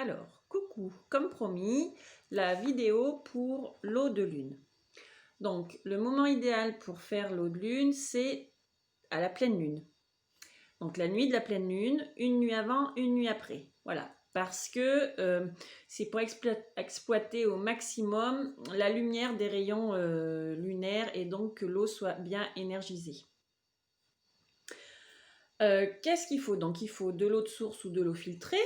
Alors, coucou, comme promis, la vidéo pour l'eau de lune. Donc, le moment idéal pour faire l'eau de lune, c'est à la pleine lune. Donc, la nuit de la pleine lune, une nuit avant, une nuit après. Voilà, parce que c'est pour exploiter au maximum la lumière des rayons lunaires et donc que l'eau soit bien énergisée. Qu'est-ce qu'il faut? Donc, il faut de l'eau de source ou de l'eau filtrée.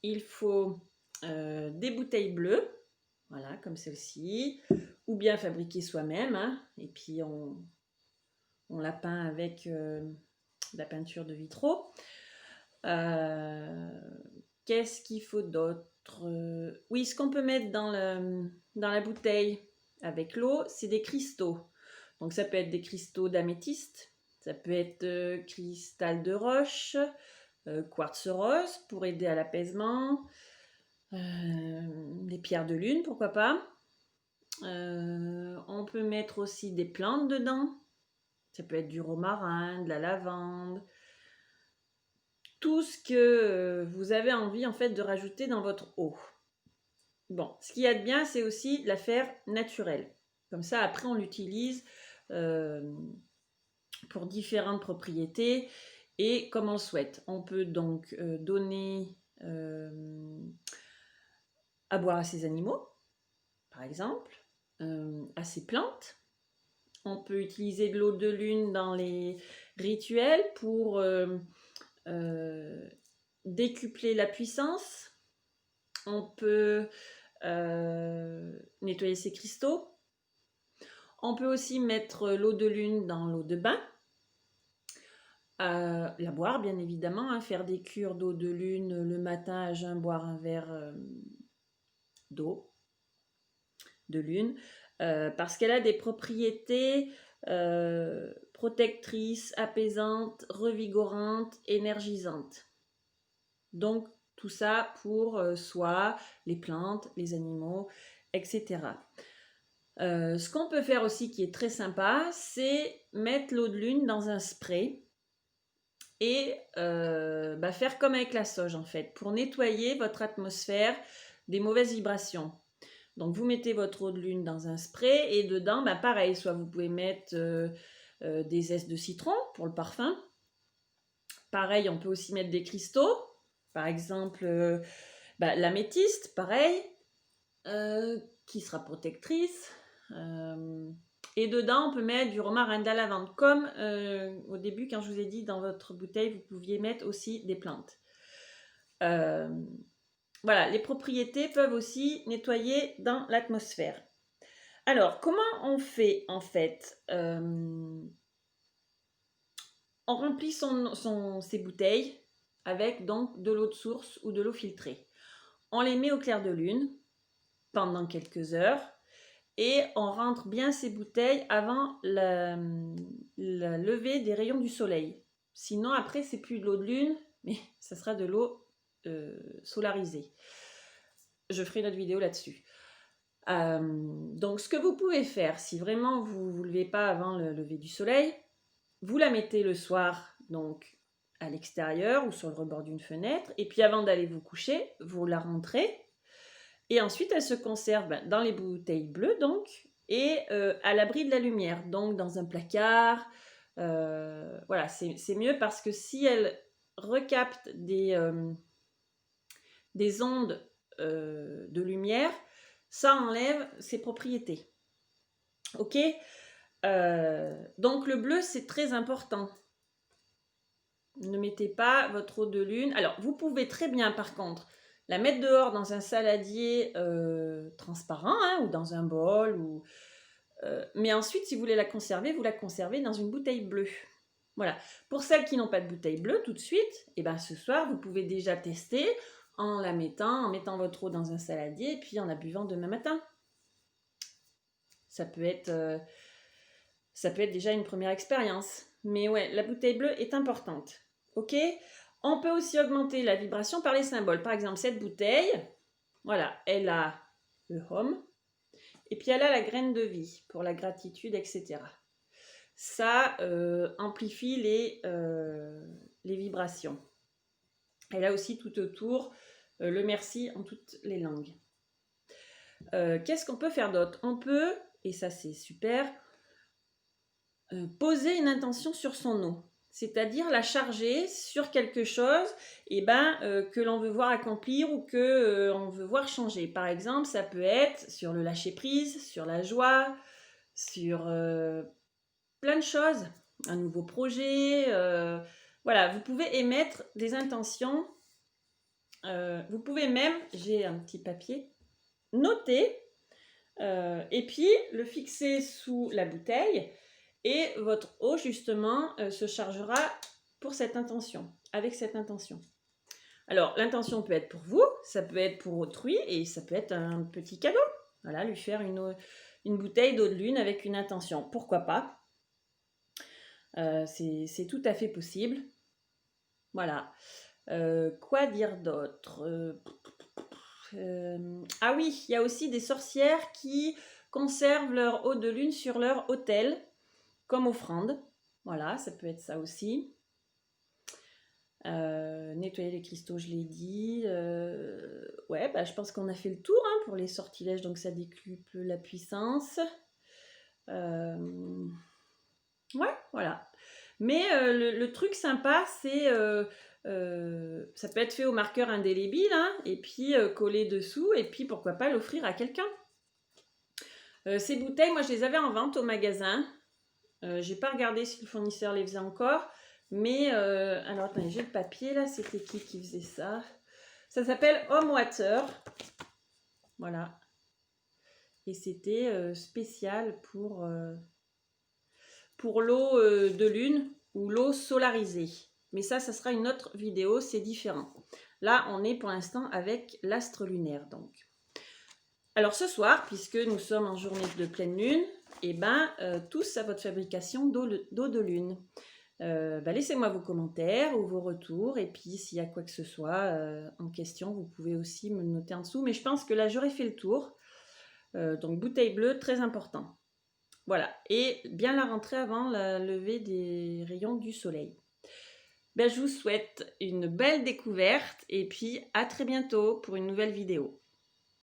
Il faut des bouteilles bleues, voilà, comme celle-ci, ou bien fabriquer soi-même, hein, et puis on la peint avec de la peinture de vitraux. Qu'est-ce qu'il faut d'autre? Oui, ce qu'on peut mettre dans la bouteille avec l'eau, c'est des cristaux. Donc ça peut être des cristaux d'améthyste, ça peut être cristal de roche, quartz rose pour aider à l'apaisement, des pierres de lune, pourquoi pas. On peut mettre aussi des plantes dedans. Ça peut être du romarin, de la lavande. Tout ce que vous avez envie en fait de rajouter dans votre eau. Bon, ce qu'il y a de bien, c'est aussi de la faire naturelle. Comme ça, après, on l'utilise pour différentes propriétés et comme on le souhaite. On peut donc donner à boire à ses animaux, par exemple, à ses plantes. On peut utiliser de l'eau de lune dans les rituels pour décupler la puissance. On peut nettoyer ses cristaux. On peut aussi mettre l'eau de lune dans l'eau de bain. La boire, bien évidemment, hein, faire des cures d'eau de lune le matin à jeun, boire un verre d'eau de lune, parce qu'elle a des propriétés protectrices, apaisantes, revigorantes, énergisantes. Donc, tout ça pour soi, les plantes, les animaux, etc. Ce qu'on peut faire aussi qui est très sympa, c'est mettre l'eau de lune dans un spray et faire comme avec la sauge en fait, pour nettoyer votre atmosphère des mauvaises vibrations. Donc vous mettez votre eau de lune dans un spray et dedans, pareil, soit vous pouvez mettre des zestes de citron pour le parfum. Pareil, on peut aussi mettre des cristaux, par exemple l'améthyste, pareil, qui sera protectrice. Et dedans, on peut mettre du romarin, de la lavande. Comme au début, quand je vous ai dit, dans votre bouteille, vous pouviez mettre aussi des plantes. Voilà, les propriétés peuvent aussi nettoyer dans l'atmosphère. Alors, comment on fait en fait? On remplit ses bouteilles avec donc de l'eau de source ou de l'eau filtrée. On les met au clair de lune pendant quelques heures et on rentre bien ces bouteilles avant la levée des rayons du soleil. Sinon, après, c'est plus de l'eau de lune, mais ça sera de l'eau solarisée. Je ferai une autre vidéo là-dessus. Donc, ce que vous pouvez faire, si vraiment vous ne vous levez pas avant le lever du soleil, vous la mettez le soir, donc à l'extérieur ou sur le rebord d'une fenêtre, et puis avant d'aller vous coucher, vous la rentrez, et ensuite elle se conserve dans les bouteilles bleues, donc, et à l'abri de la lumière, donc dans un placard. Voilà, c'est mieux parce que si elle recapte des ondes de lumière, ça enlève ses propriétés. Ok? Donc le bleu, c'est très important. Ne mettez pas votre eau de lune. Alors, vous pouvez très bien, par contre, la mettre dehors dans un saladier transparent, hein, ou dans un bol. Mais ensuite, si vous voulez la conserver, vous la conservez dans une bouteille bleue. Voilà. Pour celles qui n'ont pas de bouteille bleue tout de suite, ce soir, vous pouvez déjà tester en mettant votre eau dans un saladier et puis en la buvant demain matin. Ça peut être déjà une première expérience. Mais ouais, la bouteille bleue est importante. Ok? On peut aussi augmenter la vibration par les symboles. Par exemple, cette bouteille, voilà, elle a le home. Et puis elle a la graine de vie pour la gratitude, etc. Ça amplifie les vibrations. Elle a aussi tout autour le merci en toutes les langues. Qu'est-ce qu'on peut faire d'autre? On peut, et ça c'est super, poser une intention sur son eau. C'est-à-dire la charger sur quelque chose que l'on veut voir accomplir ou que on veut voir changer. Par exemple, ça peut être sur le lâcher-prise, sur la joie, sur plein de choses, un nouveau projet. Voilà, vous pouvez émettre des intentions. Vous pouvez même, j'ai un petit papier, noter et puis le fixer sous la bouteille. Et votre eau, justement, se chargera pour cette intention, avec cette intention. Alors, l'intention peut être pour vous, ça peut être pour autrui, et ça peut être un petit cadeau. Voilà, lui faire une bouteille d'eau de lune avec une intention. Pourquoi pas? C'est tout à fait possible. Voilà. Quoi dire d'autre? Ah oui, il y a aussi des sorcières qui conservent leur eau de lune sur leur autel, comme offrande. Voilà, ça peut être ça aussi. Nettoyer les cristaux, je l'ai dit. Ouais, je pense qu'on a fait le tour pour les sortilèges, donc ça décuple la puissance. Ouais, voilà. Mais le truc sympa, c'est ça peut être fait au marqueur indélébile, et puis coller dessous, et puis pourquoi pas l'offrir à quelqu'un. Ces bouteilles, moi je les avais en vente au magasin. J'ai pas regardé si le fournisseur les faisait encore, mais alors attendez, j'ai le papier là, c'était qui faisait ça? Ça s'appelle Home Water. Voilà. Et c'était spécial pour l'eau de lune ou l'eau solarisée. Mais ça sera une autre vidéo, c'est différent. Là, on est pour l'instant avec l'astre lunaire, donc. Alors ce soir, puisque nous sommes en journée de pleine lune, tous à votre fabrication d'eau de lune. Laissez-moi vos commentaires ou vos retours, et puis s'il y a quoi que ce soit en question, vous pouvez aussi me le noter en dessous, mais je pense que là j'aurais fait le tour. Donc bouteille bleue, très important. Voilà, et bien la rentrée avant la levée des rayons du soleil. Je vous souhaite une belle découverte, et puis à très bientôt pour une nouvelle vidéo.